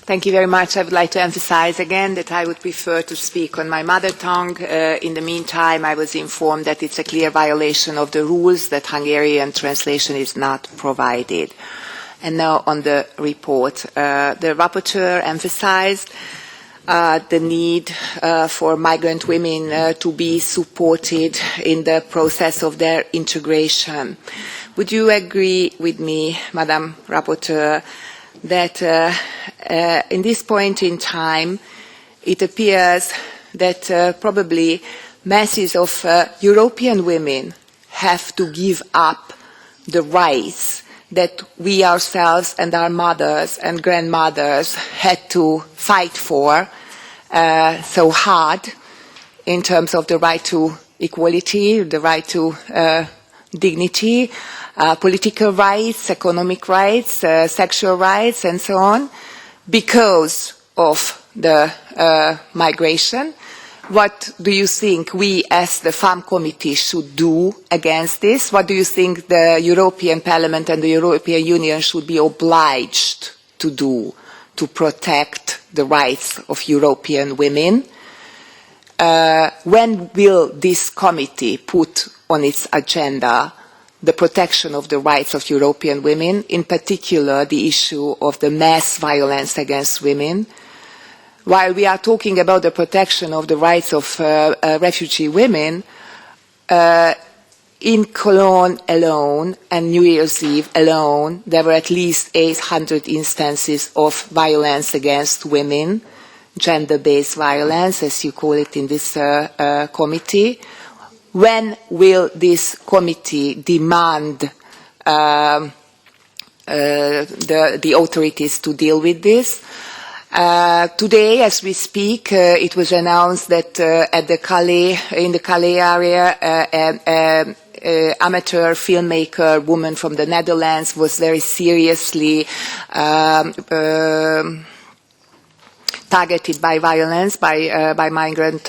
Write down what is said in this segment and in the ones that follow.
Thank you very much. I would like to emphasize again that I would prefer to speak on my mother tongue. In the meantime, I was informed that it's a clear violation of the rules that Hungarian translation is not provided. And now on the report. The rapporteur emphasized the need for migrant women to be supported in the process of their integration. Would you agree with me, Madam Rapporteur, that in this point in time it appears that probably masses of European women have to give up the rights that we ourselves and our mothers and grandmothers had to fight for so hard in terms of the right to equality, the right to dignity, political rights, economic rights, sexual rights and so on, because of the migration. What do you think we as the FAM committee should do against this? What do you think the European Parliament and the European Union should be obliged to do to protect the rights of European women? When will this committee put on its agenda the protection of the rights of European women, in particular the issue of the mass violence against women? While we are talking about the protection of the rights of refugee women, in Cologne alone and New Year's Eve alone, there were at least 800 instances of violence against women, gender-based violence, as you call it in this committee. When will this committee demand the authorities to deal with this? Today, as we speak, it was announced that in the Calais area, an amateur filmmaker woman from the Netherlands was very seriously targeted by violence by migrant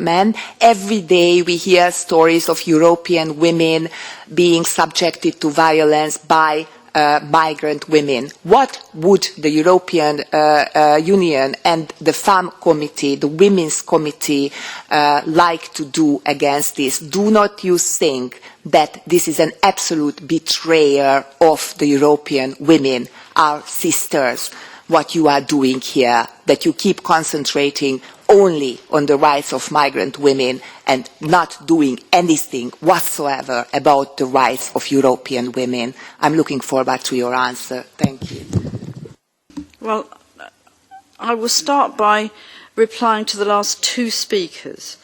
men. Every day we hear stories of European women being subjected to violence by migrant women. What would the European Union and the FAM committee, the Women's Committee, like to do against this? Do not you think that this is an absolute betrayal of the European women, our sisters, what you are doing here, that you keep concentrating only on the rights of migrant women and not doing anything whatsoever about the rights of European women? I'm looking forward to your answer. Thank you. Well, I will start by replying to the last two speakers.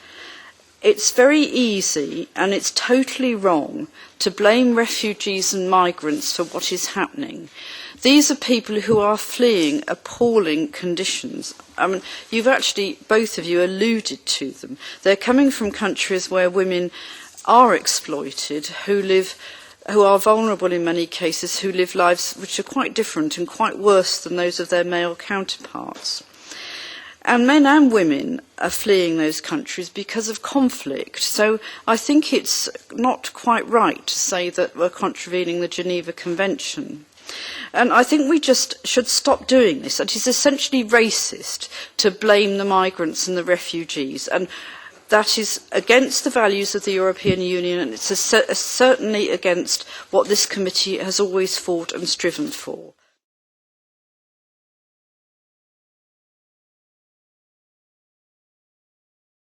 It's very easy and it's totally wrong to blame refugees and migrants for what is happening. These are people who are fleeing appalling conditions. I mean, you've actually, both of you, alluded to them. They're coming from countries where women are exploited, who are vulnerable in many cases, who live lives which are quite different and quite worse than those of their male counterparts. And men and women are fleeing those countries because of conflict. So I think it's not quite right to say that we're contravening the Geneva Convention. And I think we just should stop doing this. It is essentially racist to blame the migrants and the refugees. And that is against the values of the European Union, and it's certainly against what this committee has always fought and striven for.